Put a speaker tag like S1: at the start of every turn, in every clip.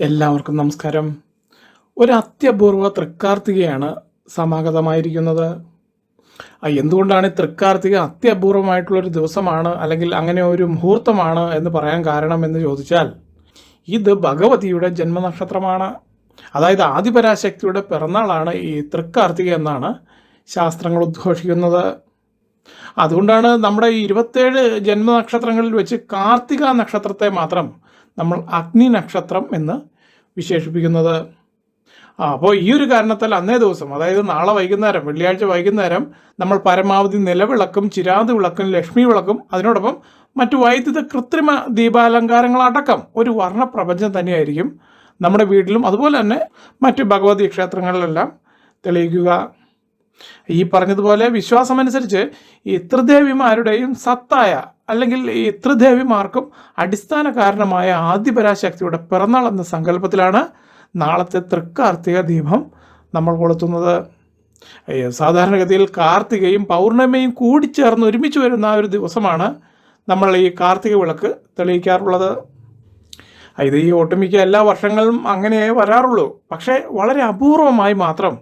S1: എല്ലാവർക്കും നമസ്കാരം. ഒരു അത്യപൂർവ തൃക്കാർത്തികയാണ് സമാഗതമായിരിക്കുന്നത്. എന്തുകൊണ്ടാണ് ഈ തൃക്കാർത്തിക അത്യപൂർവമായിട്ടുള്ളൊരു ദിവസമാണ് അല്ലെങ്കിൽ അങ്ങനെ ഒരു മുഹൂർത്തമാണ് എന്ന് പറയാൻ കാരണം എന്ന് ചോദിച്ചാൽ, ഇത് ഭഗവതിയുടെ ജന്മനക്ഷത്രമാണ്. അതായത് ആദിപരാശക്തിയുടെ പിറന്നാളാണ് ഈ തൃക്കാർത്തിക എന്നാണ് ശാസ്ത്രങ്ങൾ ഉദ്ഘോഷിക്കുന്നത്. അതുകൊണ്ടാണ് നമ്മുടെ ഈ 27 ജന്മനക്ഷത്രങ്ങളിൽ വെച്ച് കാർത്തിക നക്ഷത്രത്തെ മാത്രം നമ്മൾ അഗ്നി നക്ഷത്രം എന്ന് വിശേഷിപ്പിക്കുന്നത്. അപ്പോൾ ഈ ഒരു കാരണത്താൽ അന്നേ ദിവസം, അതായത് നാളെ വൈകുന്നേരം, വെള്ളിയാഴ്ച വൈകുന്നേരം, നമ്മൾ പരമാവധി നിലവിളക്കും ചിരാത് വിളക്കും ലക്ഷ്മി വിളക്കും അതിനോടൊപ്പം മറ്റു വൈദ്യുത കൃത്രിമ ദീപാലങ്കാരങ്ങളടക്കം ഒരു വർണ്ണപ്രപഞ്ചം തന്നെയായിരിക്കും നമ്മുടെ വീട്ടിലും അതുപോലെ തന്നെ മറ്റ് ഭഗവതി ക്ഷേത്രങ്ങളിലെല്ലാം തെളിയിക്കുക. ഈ പറഞ്ഞതുപോലെ വിശ്വാസമനുസരിച്ച് ഈ ത്രിദേവിമാരുടെയും സത്തായ അല്ലെങ്കിൽ ഈ ത്രിദേവിമാർക്കും അടിസ്ഥാന കാരണമായ ആദിപരാശക്തിയുടെ പിറന്നാൾ എന്ന സങ്കല്പത്തിലാണ് നാളത്തെ തൃക്കാർത്തിക ദീപം നമ്മൾ കൊളുത്തുന്നത്. സാധാരണഗതിയിൽ കാർത്തികയും പൗർണമിയും കൂടിച്ചേർന്ന് ഒരുമിച്ച് വരുന്ന ഒരു ദിവസമാണ് നമ്മൾ ഈ കാർത്തിക വിളക്ക് തെളിയിക്കാറുള്ളത്. ഇത് ഈ ഒട്ടുമിക്ക എല്ലാ വർഷങ്ങളിലും അങ്ങനെ വരാറുള്ളൂ. പക്ഷേ വളരെ അപൂർവമായി മാത്രം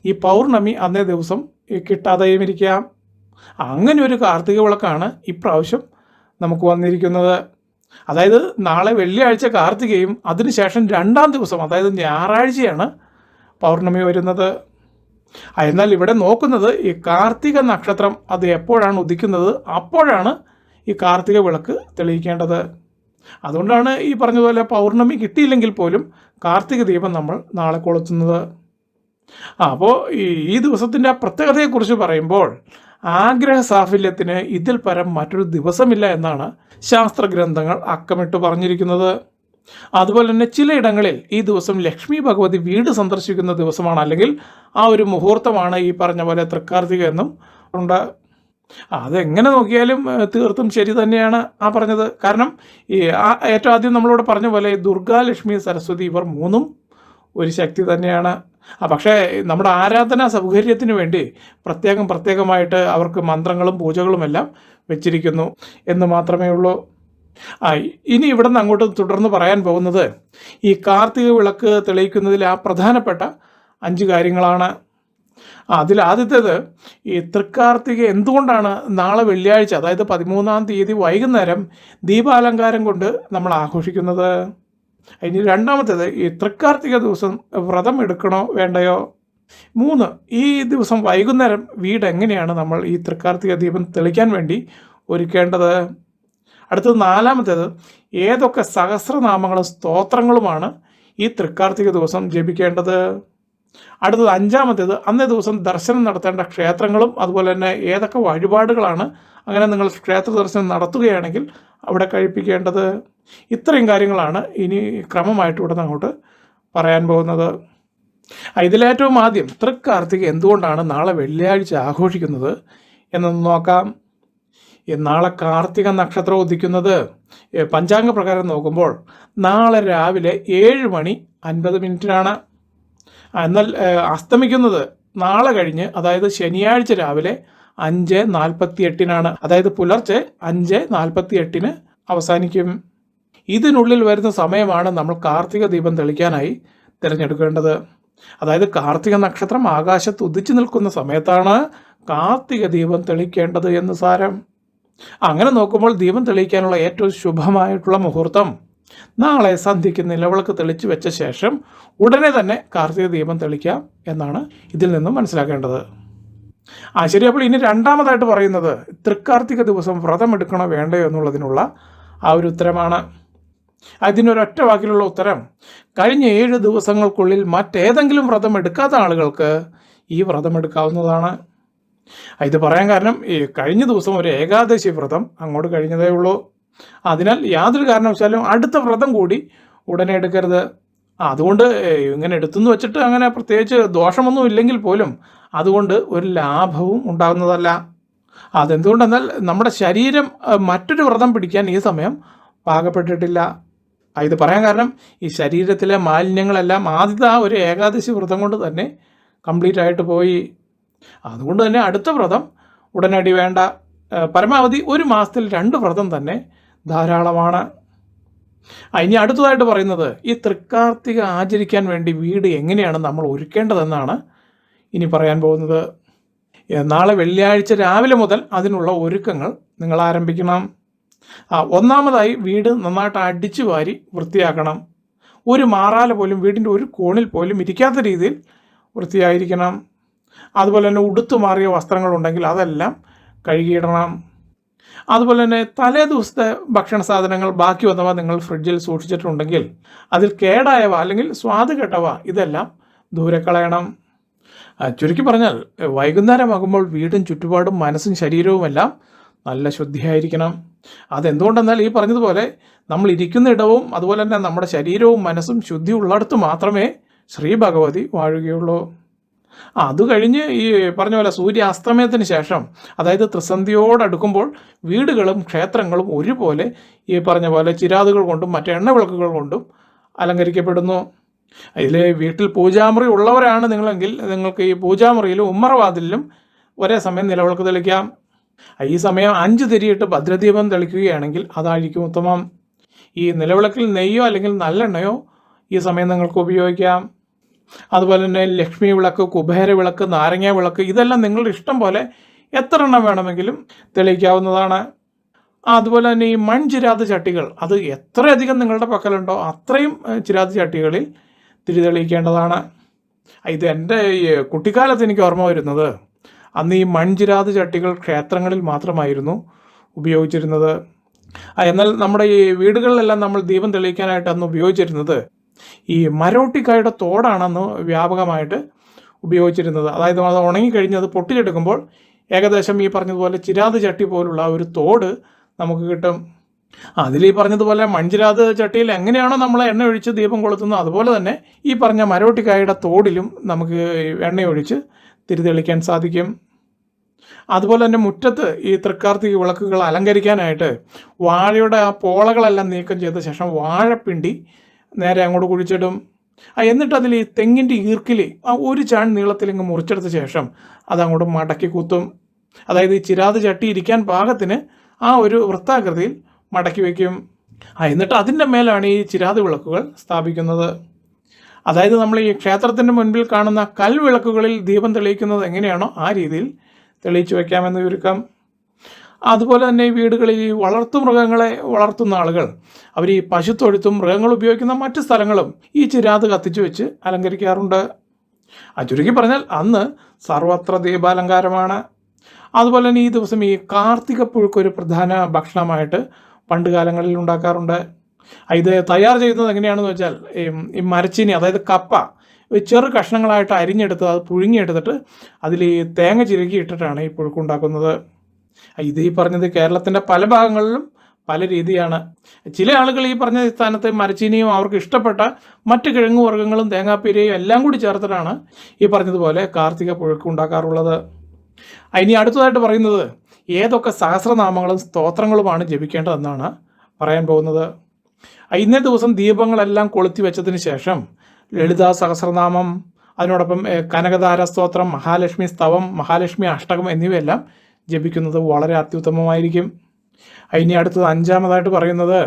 S1: ഈ പൗർണമി അന്നേ ദിവസം കിട്ടാതെയും ഇരിക്കാം. അങ്ങനെ ഒരു കാർത്തിക വിളക്കാണ് ഇപ്രാവശ്യം നമുക്ക് വന്നിരിക്കുന്നത്. അതായത് നാളെ വെള്ളിയാഴ്ച കാർത്തികയും അതിനുശേഷം 2-ാം ദിവസം, അതായത് ഞായറാഴ്ചയാണ് പൗർണമി വരുന്നത്. എന്നാൽ ഇവിടെ നോക്കുന്നത് ഈ കാർത്തിക നക്ഷത്രം അത് എപ്പോഴാണ് ഉദിക്കുന്നത് അപ്പോഴാണ് ഈ കാർത്തിക വിളക്ക് തെളിയിക്കേണ്ടത്. അതുകൊണ്ടാണ് ഈ പറഞ്ഞതുപോലെ പൗർണമി കിട്ടിയില്ലെങ്കിൽ പോലും കാർത്തിക ദീപം നമ്മൾ നാളെ കൊളുത്തുന്നത്. അപ്പോൾ ഈ ദിവസത്തിൻ്റെ പ്രത്യേകതയെക്കുറിച്ച് പറയുമ്പോൾ, ആഗ്രഹ സാഫല്യത്തിന് ഇതിൽ പരം മറ്റൊരു ദിവസമില്ല എന്നാണ് ശാസ്ത്രഗ്രന്ഥങ്ങൾ അക്കമിട്ട് പറഞ്ഞിരിക്കുന്നത്. അതുപോലെ തന്നെ ചിലയിടങ്ങളിൽ ഈ ദിവസം ലക്ഷ്മി ഭഗവതി വീട് സന്ദർശിക്കുന്ന ദിവസമാണ്, അല്ലെങ്കിൽ ആ ഒരു മുഹൂർത്തമാണ് ഈ പറഞ്ഞ പോലെ തൃക്കാർത്തിക എന്നും ഉണ്ട്. അതെങ്ങനെ നോക്കിയാലും തീർത്തും ശരി തന്നെയാണ് ആ പറഞ്ഞത്. കാരണം ഈ ഏറ്റവും ആദ്യം നമ്മളോട് പറഞ്ഞ പോലെ ദുർഗാ, ലക്ഷ്മി, സരസ്വതി ഇവർ മൂന്നും ഒരു ശക്തി തന്നെയാണ്. പക്ഷേ നമ്മുടെ ആരാധനാ സൗകര്യത്തിന് വേണ്ടി പ്രത്യേകമായിട്ട് അവർക്ക് മന്ത്രങ്ങളും പൂജകളും എല്ലാം വെച്ചിരിക്കുന്നു എന്ന് മാത്രമേ ഉള്ളൂ. ഇനി ഇവിടെ നിന്ന് അങ്ങോട്ട് തുടർന്ന് പറയാൻ പോകുന്നത് ഈ കാർത്തിക വിളക്ക് തെളിയിക്കുന്നതിൽ ആ പ്രധാനപ്പെട്ട 5 കാര്യങ്ങളാണ്. അതിൽ ആദ്യത്തേത്, ഈ തൃക്കാർത്തിക എന്തുകൊണ്ടാണ് നാളെ വെള്ളിയാഴ്ച, അതായത് 13-ാം തീയതി വൈകുന്നേരം ദീപാലങ്കാരം കൊണ്ട് നമ്മൾ ആഘോഷിക്കുന്നത്. ഇനി രണ്ടാമത്തേത്, ഈ തൃക്കാർത്തിക ദിവസം വ്രതം എടുക്കണോ വേണ്ടയോ. 3, ഈ ദിവസം വൈകുന്നേരം വീട് എങ്ങനെയാണ് നമ്മൾ ഈ തൃക്കാർത്തിക ദീപം തെളിക്കാൻ വേണ്ടി ഒരുക്കേണ്ടത്. അടുത്തത് 4-മത്തേത്, ഏതൊക്കെ സഹസ്രനാമങ്ങളും സ്തോത്രങ്ങളുമാണ് ഈ തൃക്കാർത്തിക ദിവസം ജപിക്കേണ്ടത്. അടുത്തത് 5-മത്തേത്, അന്നേ ദിവസം ദർശനം നടത്തേണ്ട ക്ഷേത്രങ്ങളും അതുപോലെ തന്നെ ഏതൊക്കെ വഴിപാടുകളാണ് അങ്ങനെ നിങ്ങൾ ക്ഷേത്ര ദർശനം നടത്തുകയാണെങ്കിൽ അവിടെ കഴിപ്പിക്കേണ്ടത്. ഇത്രയും കാര്യങ്ങളാണ് ഇനി ക്രമമായിട്ട് ഇവിടെ നിന്ന് അങ്ങോട്ട് പറയാൻ പോകുന്നത്. ഇതിലേറ്റവും ആദ്യം തൃക്കാർത്തിക എന്തുകൊണ്ടാണ് നാളെ വെള്ളിയാഴ്ച ആഘോഷിക്കുന്നത് എന്നൊന്ന് നോക്കാം. നാളെ കാർത്തിക നക്ഷത്രം ഉദിക്കുന്നത് പഞ്ചാംഗ പ്രകാരം നോക്കുമ്പോൾ നാളെ രാവിലെ 7:50 എന്നാൽ അസ്തമിക്കുന്നത് നാളെ കഴിഞ്ഞ്, അതായത് ശനിയാഴ്ച രാവിലെ 5:48, അതായത് പുലർച്ചെ 5:48 അവസാനിക്കും. ഇതിനുള്ളിൽ വരുന്ന സമയമാണ് നമ്മൾ കാർത്തിക ദീപം തെളിക്കാനായി തിരഞ്ഞെടുക്കേണ്ടത്. അതായത് കാർത്തിക നക്ഷത്രം ആകാശത്ത് ഉദിച്ചു നിൽക്കുന്ന സമയത്താണ് കാർത്തിക ദീപം തെളിക്കേണ്ടത് എന്ന് സാരം. അങ്ങനെ നോക്കുമ്പോൾ ദീപം തെളിയിക്കാനുള്ള ഏറ്റവും ശുഭമായിട്ടുള്ള മുഹൂർത്തം നാളെ സന്ധ്യയ്ക്ക് നിലവിളക്ക് തെളിച്ചു വെച്ച ശേഷം ഉടനെ തന്നെ കാർത്തിക ദീപം തെളിക്കാം എന്നാണ് ഇതിൽ നിന്നും മനസ്സിലാക്കേണ്ടത്. ശരി. അപ്പോൾ ഇനി രണ്ടാമതായിട്ട് പറയുന്നത് തൃക്കാർത്തിക ദിവസം വ്രതം എടുക്കണോ വേണ്ടയോ എന്നുള്ളതിനുള്ള ആ ഒരു ഉത്തരമാണ്. അതിനൊരൊറ്റ വാക്കിലുള്ള ഉത്തരം, കഴിഞ്ഞ 7 ദിവസങ്ങൾക്കുള്ളിൽ മറ്റേതെങ്കിലും വ്രതം എടുക്കാത്ത ആളുകൾക്ക് ഈ വ്രതം എടുക്കാവുന്നതാണ്. ഇത് പറയാൻ കാരണം, ഈ കഴിഞ്ഞ ദിവസം ഒരു ഏകാദശി വ്രതം അങ്ങോട്ട് കഴിഞ്ഞതേ ഉള്ളൂ. അതിനാൽ യാതൊരു കാരണവശാലും അടുത്ത വ്രതം കൂടി ഉടനെ എടുക്കരുത്. അതുകൊണ്ട് ഇങ്ങനെ എടുത്തെന്ന് വെച്ചിട്ട് അങ്ങനെ പ്രത്യേകിച്ച് ദോഷമൊന്നും ഇല്ലെങ്കിൽ പോലും അതുകൊണ്ട് ഒരു ലാഭവും ഉണ്ടാകുന്നതല്ല. അതെന്തുകൊണ്ടെന്നാൽ നമ്മുടെ ശരീരം മറ്റൊരു വ്രതം പിടിക്കാൻ ഈ സമയം പാകപ്പെട്ടിട്ടില്ല. ഇത് പറയാൻ കാരണം, ഈ ശരീരത്തിലെ മാലിന്യങ്ങളെല്ലാം ആദ്യത്തെ ആ ഒരു ഏകാദശി വ്രതം കൊണ്ട് തന്നെ കംപ്ലീറ്റ് ആയിട്ട് പോയി. അതുകൊണ്ട് തന്നെ അടുത്ത വ്രതം ഉടനടി വേണ്ട. പരമാവധി 1 മാസത്തിൽ 2 വ്രതം തന്നെ ധാരാളമാണ്. ഇനി അടുത്തതായിട്ട് പറയുന്നത് ഈ തൃക്കാർത്തിക ആചരിക്കാൻ വേണ്ടി വീട് എങ്ങനെയാണ് നമ്മൾ ഒരുക്കേണ്ടതെന്നാണ് ഇനി പറയാൻ പോകുന്നത്. നാളെ വെള്ളിയാഴ്ച രാവിലെ മുതൽ അതിനുള്ള ഒരുക്കങ്ങൾ നിങ്ങൾ ആരംഭിക്കണം. ഒന്നാമതായി വീട് നന്നായിട്ട് അടിച്ചു വാരി വൃത്തിയാക്കണം. ഒരു മാറാല പോലും വീടിൻ്റെ ഒരു കോണിൽ പോലും ഇരിക്കാത്ത രീതിയിൽ വൃത്തിയായിരിക്കണം. അതുപോലെ തന്നെ ഉടുത്തു മാറിയ വസ്ത്രങ്ങളുണ്ടെങ്കിൽ അതെല്ലാം കഴുകിയിടണം. അതുപോലെ തന്നെ തലേ ദിവസത്തെ ഭക്ഷണ സാധനങ്ങൾ ബാക്കി വന്നവ നിങ്ങൾ ഫ്രിഡ്ജിൽ സൂക്ഷിച്ചിട്ടുണ്ടെങ്കിൽ അതിൽ കേടായവ അല്ലെങ്കിൽ സ്വാദ് കെട്ടവ ഇതെല്ലാം ദൂരെ കളയണം. ചുരുക്കി പറഞ്ഞാൽ വൈകുന്നേരമാകുമ്പോൾ വീടും ചുറ്റുപാടും മനസ്സും ശരീരവുമെല്ലാം നല്ല ശുദ്ധിയായിരിക്കണം. അതെന്തുകൊണ്ടെന്നാൽ ഈ പറഞ്ഞതുപോലെ നമ്മൾ ഇരിക്കുന്ന ഇടവും അതുപോലെ തന്നെ നമ്മുടെ ശരീരവും മനസ്സും ശുദ്ധി ഉള്ളിടത്ത് മാത്രമേ ശ്രീ ഭഗവതി വാഴുകയുള്ളൂ. അത് കഴിഞ്ഞ് ഈ പറഞ്ഞ പോലെ സൂര്യാസ്തമയത്തിന് ശേഷം, അതായത് ത്രിസന്ധിയോടടുക്കുമ്പോൾ വീടുകളും ക്ഷേത്രങ്ങളും ഒരുപോലെ ഈ പറഞ്ഞ പോലെ ചിരാതുകൾ കൊണ്ടും മറ്റ് എണ്ണവിളക്കുകൾ കൊണ്ടും അലങ്കരിക്കപ്പെടുന്നു. ഇതിൽ വീട്ടിൽ പൂജാമുറി ഉള്ളവരാണ് നിങ്ങളെങ്കിൽ നിങ്ങൾക്ക് ഈ പൂജാമുറിയിലും ഉമ്മറവാതിലിലും ഒരേ സമയം നിലവിളക്ക് തെളിക്കാം. ഈ സമയം 5 തിരിയിട്ട് ഭദ്രദീപം തെളിക്കുകയാണെങ്കിൽ അതായിരിക്കും ഉത്തമം. ഈ നിലവിളക്കിൽ നെയ്യോ അല്ലെങ്കിൽ നല്ലെണ്ണയോ ഈ സമയം നിങ്ങൾക്ക് ഉപയോഗിക്കാം. അതുപോലെ തന്നെ ലക്ഷ്മി വിളക്ക്, കുബേര വിളക്ക്, നാരങ്ങ വിളക്ക് ഇതെല്ലാം നിങ്ങളുടെ ഇഷ്ടം പോലെ എത്ര എണ്ണം വേണമെങ്കിലും തെളിയിക്കാവുന്നതാണ്. അതുപോലെ തന്നെ ഈ മൺചിരാത് ചട്ടികൾ, അത് എത്രയധികം നിങ്ങളുടെ പക്കലുണ്ടോ അത്രയും ചിരാത് ചട്ടികളിൽ തിരി തെളിയിക്കേണ്ടതാണ്. ഇത് എൻ്റെ കുട്ടിക്കാലത്ത് എനിക്ക് ഓർമ്മ വരുന്നത്, അന്ന് ഈ മൺചിരാത് ചട്ടികൾ ക്ഷേത്രങ്ങളിൽ മാത്രമായിരുന്നു ഉപയോഗിച്ചിരുന്നത്. എന്നാൽ നമ്മുടെ ഈ വീടുകളിലെല്ലാം നമ്മൾ ദീപം തെളിയിക്കാനായിട്ട് അന്ന് ഉപയോഗിച്ചിരുന്നത് ഈ മരോട്ടിക്കായുടെ തോടാണ് അന്ന് വ്യാപകമായിട്ട് ഉപയോഗിച്ചിരുന്നത്. അതായത് അത് ഉണങ്ങിക്കഴിഞ്ഞ് അത് പൊട്ടിച്ചെടുക്കുമ്പോൾ ഏകദേശം ഈ പറഞ്ഞതുപോലെ ചിരാത് ചട്ടി പോലുള്ള ഒരു തോട് നമുക്ക് കിട്ടും. അതിൽ ഈ പറഞ്ഞതുപോലെ മൺചിരാത് ചട്ടിയിൽ എങ്ങനെയാണോ നമ്മൾ എണ്ണ ഒഴിച്ച് ദീപം കൊളുത്തുന്നത് അതുപോലെ തന്നെ ഈ പറഞ്ഞ മരോട്ടിക്കായുടെ തോടിലും നമുക്ക് എണ്ണയൊഴിച്ച് തിരിതെളിക്കാൻ സാധിക്കും. അതുപോലെ തന്നെ മുറ്റത്ത് ഈ തൃക്കാർത്തിക വിളക്കുകൾ അലങ്കരിക്കാനായിട്ട് വാഴയുടെ ആ പോളകളെല്ലാം നീക്കം ചെയ്ത ശേഷം വാഴപ്പിണ്ടി നേരെ അങ്ങോട്ട് കുഴിച്ചിടും. എന്നിട്ട് അതിൽ ഈ തെങ്ങിൻ്റെ ഈർക്കിൽ ആ ഒരു ചാൺ നീളത്തിലിങ്ങ് മുറിച്ചെടുത്ത ശേഷം അതങ്ങോട്ട് മടക്കി കുത്തും. അതായത് ഈ ചിരാത് ചട്ടി ഇരിക്കാൻ പാകത്തിന് ആ ഒരു വൃത്താകൃതിയിൽ മടക്കി വയ്ക്കും. എന്നിട്ട് അതിൻ്റെ മേലാണ് ഈ ചിരാത് വിളക്കുകൾ സ്ഥാപിക്കുന്നത്. അതായത് നമ്മൾ ഈ ക്ഷേത്രത്തിൻ്റെ മുൻപിൽ കാണുന്ന കൽവിളക്കുകളിൽ ദീപം തെളിയിക്കുന്നത് എങ്ങനെയാണോ ആ രീതിയിൽ തെളിയിച്ചു വയ്ക്കാമെന്ന് ചുരുക്കം. അതുപോലെ തന്നെ ഈ വീടുകളിൽ ഈ വളർത്തുമൃഗങ്ങളെ വളർത്തുന്ന ആളുകൾ അവർ ഈ പശുത്തൊഴുത്തും മൃഗങ്ങൾ ഉപയോഗിക്കുന്ന മറ്റ് സ്ഥലങ്ങളും ഈ ചിരാത് കത്തിച്ചു വെച്ച് അലങ്കരിക്കാറുണ്ട്. ചുരുക്കി പറഞ്ഞാൽ അന്ന് സർവത്ര ദീപാലങ്കാരമാണ്. അതുപോലെ തന്നെ ഈ ദിവസം ഈ കാർത്തിക പുഴുക്ക് ഒരു പ്രധാന ഭക്ഷണമായിട്ട് പണ്ട് കാലങ്ങളിൽ ഉണ്ടാക്കാറുണ്ട്. ഇത് തയ്യാർ ചെയ്യുന്നത് എങ്ങനെയാണെന്ന് വെച്ചാൽ ഈ മരച്ചീനി, അതായത് കപ്പ ചെറു കഷ്ണങ്ങളായിട്ട് അരിഞ്ഞെടുത്ത് അത് പുഴുങ്ങിയെടുത്തിട്ട് അതിൽ ഈ തേങ്ങ ചിരകി ഇട്ടിട്ടാണ് ഈ പുഴുക്കുണ്ടാക്കുന്നത്. ഇത് ഈ പറഞ്ഞത് കേരളത്തിൻ്റെ പല ഭാഗങ്ങളിലും പല രീതിയാണ്. ചില ആളുകൾ ഈ പറഞ്ഞ സ്ഥാനത്ത് മരച്ചീനിയും അവർക്ക് ഇഷ്ടപ്പെട്ട മറ്റ് കിഴങ്ങു വർഗ്ഗങ്ങളും തേങ്ങാപ്പീരയും എല്ലാം കൂടി ചേർത്തിട്ടാണ് ഈ പറഞ്ഞതുപോലെ കാർത്തിക പുഴുക്ക് ഉണ്ടാക്കാറുള്ളത്. ഇനി അടുത്തതായിട്ട് പറയുന്നത് ഏതൊക്കെ സഹസ്രനാമങ്ങളും സ്തോത്രങ്ങളുമാണ് ജപിക്കേണ്ടതെന്നാണ് പറയാൻ പോകുന്നത്. ഇന്നേ ദിവസം ദീപങ്ങളെല്ലാം കൊളുത്തി വെച്ചതിന് ശേഷം ലളിതാ സഹസ്രനാമം, അതിനോടൊപ്പം കനകധാര സ്തോത്രം, മഹാലക്ഷ്മി സ്തവം, മഹാലക്ഷ്മി അഷ്ടകം എന്നിവയെല്ലാം ജപിക്കുന്നത് വളരെ അത്യുത്തമമായിരിക്കും. ഇനി അടുത്തത് 5-മതായിട്ട് പറയുന്നത്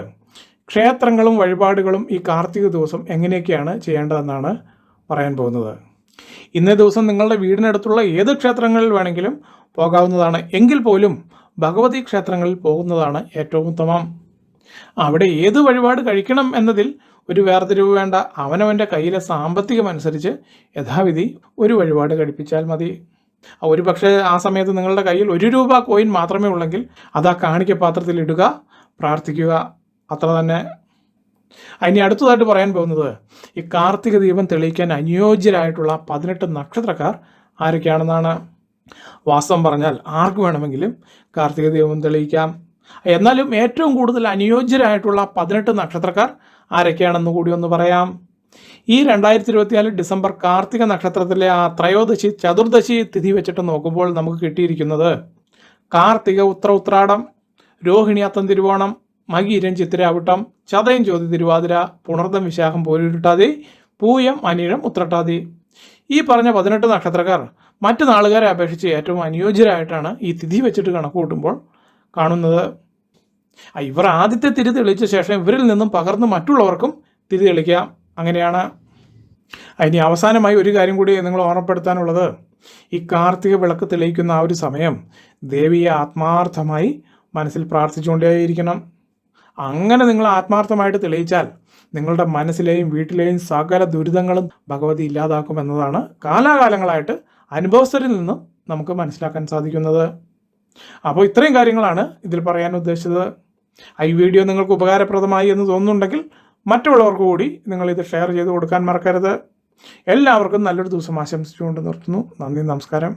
S1: ക്ഷേത്രങ്ങളും വഴിപാടുകളും ഈ കാർത്തിക ദിവസം എങ്ങനെയൊക്കെയാണ് ചെയ്യേണ്ടതെന്നാണ് പറയാൻ പോകുന്നത്. ഇന്നേ ദിവസം നിങ്ങളുടെ വീടിനടുത്തുള്ള ഏത് ക്ഷേത്രങ്ങളിൽ വേണമെങ്കിലും പോകാവുന്നതാണ്. എങ്കിൽ പോലും ഭഗവതി ക്ഷേത്രങ്ങളിൽ പോകുന്നതാണ് ഏറ്റവും ഉത്തമം. അവിടെ ഏത് വഴിപാട് കഴിക്കണം എന്നതിൽ ഒരു വേർതിരിവ് വേണ്ട. അവനവൻ്റെ കയ്യിലെ സാമ്പത്തികമനുസരിച്ച് യഥാവിധി ഒരു വഴിപാട് കഴിപ്പിച്ചാൽ മതി. ഒരു പക്ഷേ ആ സമയത്ത് നിങ്ങളുടെ കയ്യിൽ 1 രൂപ കോയിൻ മാത്രമേ ഉള്ളെങ്കിൽ അത് ആ കാണിക്ക പാത്രത്തിൽ ഇടുക, പ്രാർത്ഥിക്കുക, അത്ര തന്നെ. ഇനി അടുത്തതായിട്ട് പറയാൻ പോകുന്നത് ഈ കാർത്തിക ദീപം തെളിയിക്കാൻ അനുയോജ്യരായിട്ടുള്ള 18 നക്ഷത്രക്കാർ ആരൊക്കെയാണെന്നാണ്. വാസ്തവം പറഞ്ഞാൽ ആർക്ക് വേണമെങ്കിലും കാർത്തിക ദീപം തെളിയിക്കാം. എന്നാലും ഏറ്റവും കൂടുതൽ അനുയോജ്യരായിട്ടുള്ള 18 നക്ഷത്രക്കാർ ആരൊക്കെയാണെന്ന് കൂടി ഒന്ന് പറയാം. ഈ 2024 ഡിസംബർ കാർത്തിക നക്ഷത്രത്തിലെ ആ ത്രയോദശി ചതുർദശി തിഥി വെച്ചിട്ട് നോക്കുമ്പോൾ നമുക്ക് കിട്ടിയിരിക്കുന്നത് കാർത്തിക ഉത്രാടം, രോഹിണി അത്തം തിരുവോണം, മകീരം ചിത്തിരാവിട്ടം, ചതയം ജ്യോതി തിരുവാതിര, പുണർദം വിശാഖം പോരുരുട്ടാതി, പൂയം അനിഴം ഉത്രട്ടാതി. ഈ പറഞ്ഞ 18 നക്ഷത്രക്കാർ മറ്റു നാളുകാരെ അപേക്ഷിച്ച് ഏറ്റവും അനുയോജ്യരായിട്ടാണ് ഈ തിഥി വെച്ചിട്ട് കണക്ക് കൂട്ടുമ്പോൾ കാണുന്നത്. ഇവർ ആദ്യത്തെ തിരി തെളിയിച്ച ശേഷം ഇവരിൽ നിന്നും പകർന്ന് മറ്റുള്ളവർക്കും തിരി തെളിക്കാം. അങ്ങനെയാണ്. ഇനി അവസാനമായി ഒരു കാര്യം കൂടി നിങ്ങൾ ഓർമ്മപ്പെടുത്താനുള്ളത്, ഈ കാർത്തിക വിളക്ക് തെളിയിക്കുന്ന ആ ഒരു സമയം ദേവിയെ ആത്മാർത്ഥമായി മനസ്സിൽ പ്രാർത്ഥിച്ചുകൊണ്ടേയിരിക്കണം. അങ്ങനെ നിങ്ങൾ ആത്മാർത്ഥമായിട്ട് തെളിയിച്ചാൽ നിങ്ങളുടെ മനസ്സിലെയും വീട്ടിലെയും സകല ദുരിതങ്ങളും ഭഗവതി ഇല്ലാതാക്കുമെന്നതാണ് കാലാകാലങ്ങളായിട്ട് അനുഭവസ്ഥരിൽ നിന്നും നമുക്ക് മനസ്സിലാക്കാൻ സാധിക്കുന്നത്. അപ്പോൾ ഇത്രയും കാര്യങ്ങളാണ് ഇതിൽ പറയാൻ ഉദ്ദേശിച്ചത്. ഈ വീഡിയോ നിങ്ങൾക്ക് ഉപകാരപ്രദമായി എന്ന് തോന്നുന്നുണ്ടെങ്കിൽ മറ്റുള്ളവർക്ക് കൂടി നിങ്ങളിത് ഷെയർ ചെയ്ത് കൊടുക്കാൻ മറക്കരുത്. എല്ലാവർക്കും നല്ലൊരു ദിവസം ആശംസിച്ചുകൊണ്ട് നിർത്തുന്നു. നന്ദി, നമസ്കാരം.